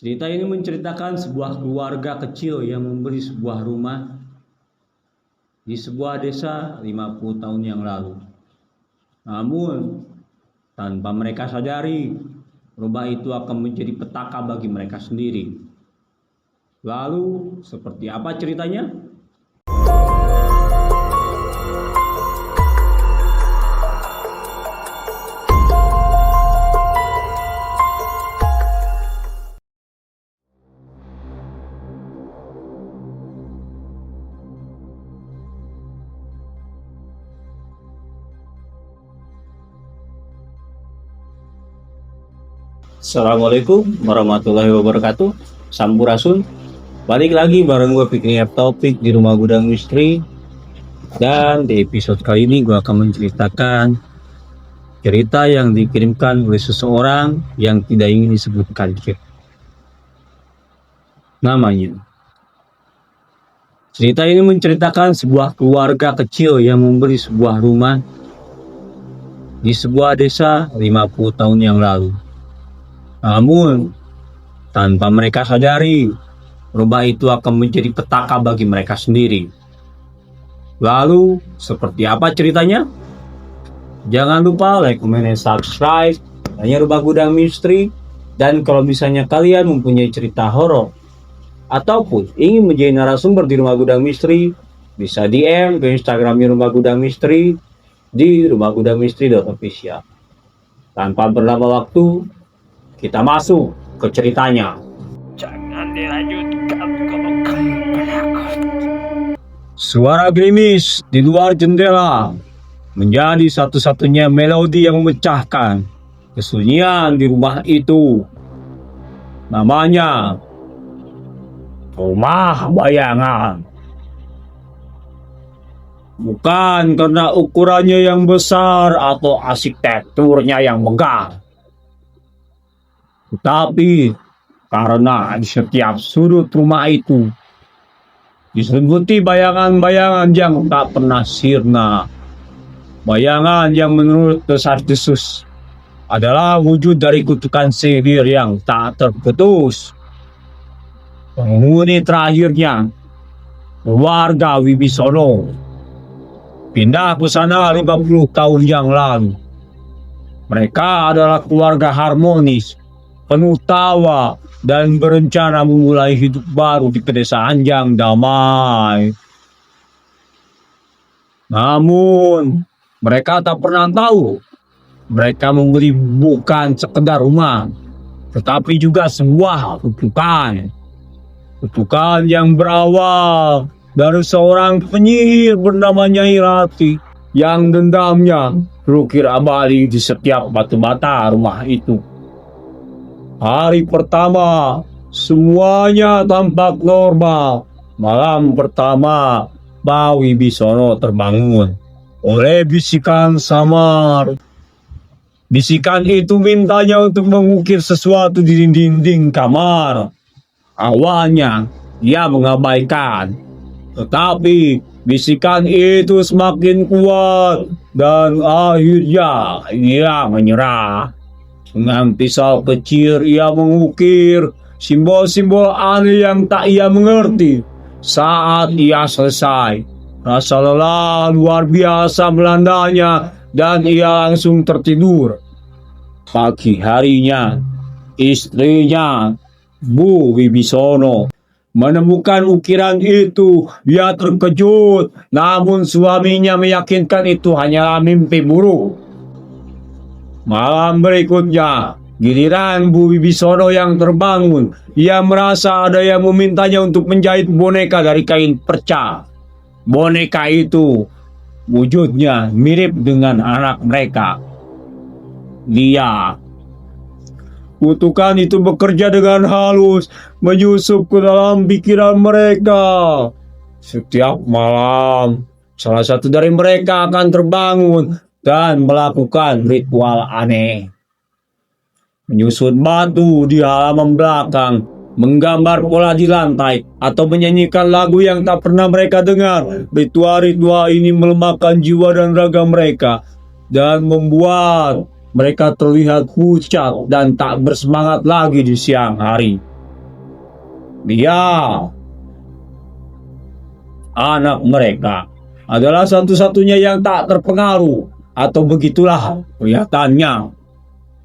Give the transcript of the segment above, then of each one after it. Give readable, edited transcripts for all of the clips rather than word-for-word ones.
Cerita ini menceritakan sebuah keluarga kecil yang membeli sebuah rumah di sebuah desa 50 tahun yang lalu. Namun, tanpa mereka sadari, rumah itu akan menjadi petaka bagi mereka sendiri. Lalu, seperti apa ceritanya? Assalamualaikum warahmatullahi wabarakatuh. Sampurasun. Balik lagi bareng gue Fikri Topik di Rumah Gudang Misteri. Dan di episode kali ini gue akan menceritakan cerita yang dikirimkan oleh seseorang yang tidak ingin disebutkan namanya. Cerita ini menceritakan sebuah keluarga kecil yang membeli sebuah rumah di sebuah desa 50 tahun yang lalu. Namun, tanpa mereka sadari, rumah itu akan menjadi petaka bagi mereka sendiri. Lalu, seperti apa ceritanya? Jangan lupa like, comment, dan subscribe hanya Rumah Gudang Misteri. Dan kalau misalnya kalian mempunyai cerita horor ataupun ingin menjadi narasumber di Rumah Gudang Misteri, bisa DM ke Instagramnya Rumah Gudang Misteri di rumahdgudangmisteri.official. Tanpa berlama waktu, kita masuk ke ceritanya. Jangan dilanjutkan kalau kamu penakut. Suara gerimis di luar jendela menjadi satu-satunya melodi yang memecahkan kesunyian di rumah itu. Namanya Rumah Bayangan. Bukan karena ukurannya yang besar atau arsitekturnya yang megah, tetapi karena di setiap sudut rumah itu diselimuti bayangan-bayangan yang tak pernah sirna. Bayangan yang menurut desas-desus adalah wujud dari kutukan sihir yang tak terputus. Penghuni terakhirnya, keluarga Wibisono, pindah ke sana 50 tahun yang lalu. Mereka adalah keluarga harmonis, penuh tawa, dan berencana memulai hidup baru di pedesaan yang damai. Namun, mereka tak pernah tahu, mereka membeli bukan sekedar rumah, tetapi juga sebuah kutukan. Kutukan yang berawal dari seorang penyihir bernama Nyai Rati, yang dendamnya terukir abadi di setiap batu bata rumah itu. Hari pertama, semuanya tampak normal. Malam pertama, Pak Wibisono terbangun oleh bisikan samar. Bisikan itu mintanya untuk mengukir sesuatu di dinding kamar. Awalnya, ia mengabaikan. Tetapi, bisikan itu semakin kuat dan akhirnya ia menyerah. Dengan pisau kecil ia mengukir simbol-simbol aneh yang tak ia mengerti. Saat ia selesai, rasa lelah luar biasa melandanya dan ia langsung tertidur. Pagi harinya, istrinya, Bu Wibisono, menemukan ukiran itu. Ia terkejut, namun suaminya meyakinkan itu hanyalah mimpi buruk. Malam berikutnya, giliran Bu Wibisono yang terbangun. Ia merasa ada yang memintanya untuk menjahit boneka dari kain perca. Boneka itu wujudnya mirip dengan anak mereka, Lia. Kutukan itu bekerja dengan halus, menyusup ke dalam pikiran mereka. Setiap malam, salah satu dari mereka akan terbangun dan melakukan ritual aneh. Menyusun batu di halaman belakang, menggambar pola di lantai, atau menyanyikan lagu yang tak pernah mereka dengar. Ritual-ritual ini melemahkan jiwa dan raga mereka dan membuat mereka terlihat pucat dan tak bersemangat lagi di siang hari. Dia, anak mereka, adalah satu-satunya yang tak terpengaruh, atau begitulah kelihatannya.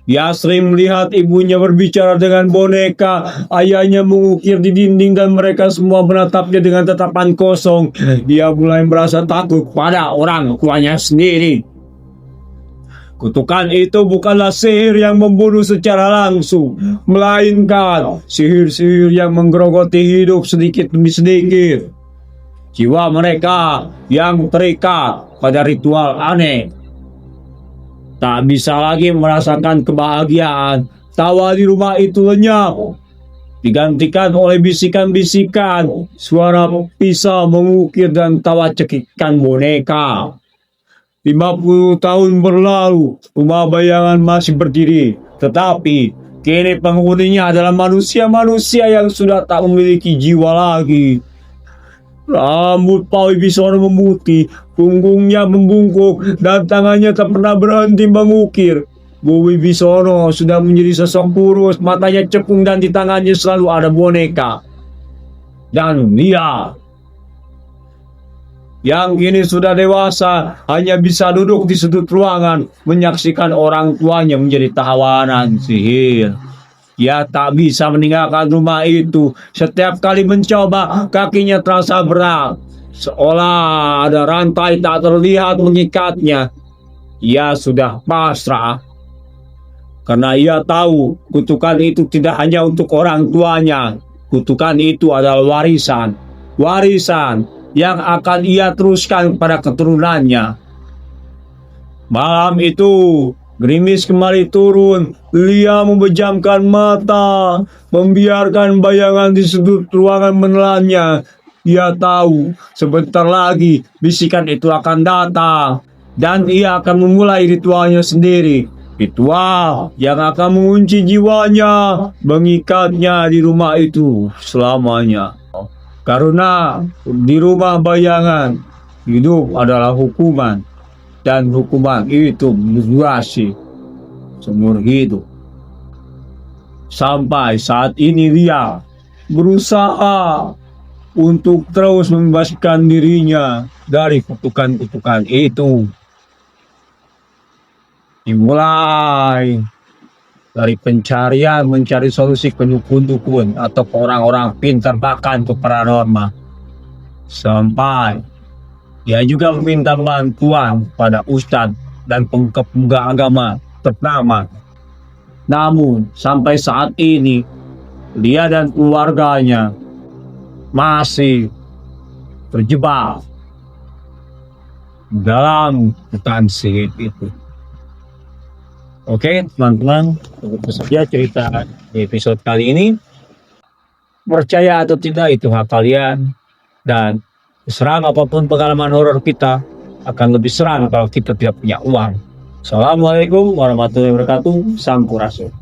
Dia sering melihat ibunya berbicara dengan boneka, ayahnya mengukir di dinding dan mereka semua menatapnya dengan tatapan kosong. Dia mulai merasa takut pada orang tuanya sendiri. Kutukan itu bukanlah sihir yang membunuh secara langsung, melainkan sihir-sihir yang menggerogoti hidup sedikit demi sedikit. Jiwa mereka yang terikat pada ritual aneh tak bisa lagi merasakan kebahagiaan. Tawa di rumah itu lenyap, digantikan oleh bisikan-bisikan, suara pisau mengukir dan tawa cekikan boneka. 50 tahun berlalu, rumah bayangan masih berdiri, tetapi kini penghuninya adalah manusia-manusia yang sudah tak memiliki jiwa lagi. Rambut Pak Wibisono memutih, punggungnya membungkuk, dan tangannya tak pernah berhenti mengukir. Bu Wibisono sudah menjadi sosok kurus, matanya cekung dan di tangannya selalu ada boneka. Dan dia yang kini sudah dewasa hanya bisa duduk di sudut ruangan menyaksikan orang tuanya menjadi tawanan sihir. Ia tak bisa meninggalkan rumah itu. Setiap kali mencoba, kakinya terasa berat, seolah ada rantai tak terlihat mengikatnya. Ia sudah pasrah karena ia tahu kutukan itu tidak hanya untuk orang tuanya. Kutukan itu adalah warisan yang akan ia teruskan pada keturunannya. Malam itu gerimis kembali turun. Lia memejamkan mata, membiarkan bayangan di sudut ruangan menelannya. Ia tahu sebentar lagi bisikan itu akan datang dan ia akan memulai ritualnya sendiri. Ritual yang akan mengunci jiwanya, mengikatnya di rumah itu selamanya. Karena di rumah bayangan hidup adalah hukuman, dan hukuman itu berdurasi seumur hidup. Sampai saat ini dia berusaha untuk terus membebaskan dirinya dari kutukan-kutukan itu. Dimulai dari mencari solusi ke dukun-dukun atau ke orang-orang pintar bahkan ke paranormal. Sampai dia juga meminta bantuan pada ustadz dan pemuka agama ternama. Namun sampai saat ini dia dan keluarganya masih terjebak dalam hutan sihir itu. Oke teman-teman, itu saja cerita di episode kali ini. Percaya atau tidak itu hak kalian, dan seram apapun pengalaman horor kita akan lebih seram kalau kita tidak punya uang. Assalamualaikum warahmatullahi wabarakatuh. Sampurasun.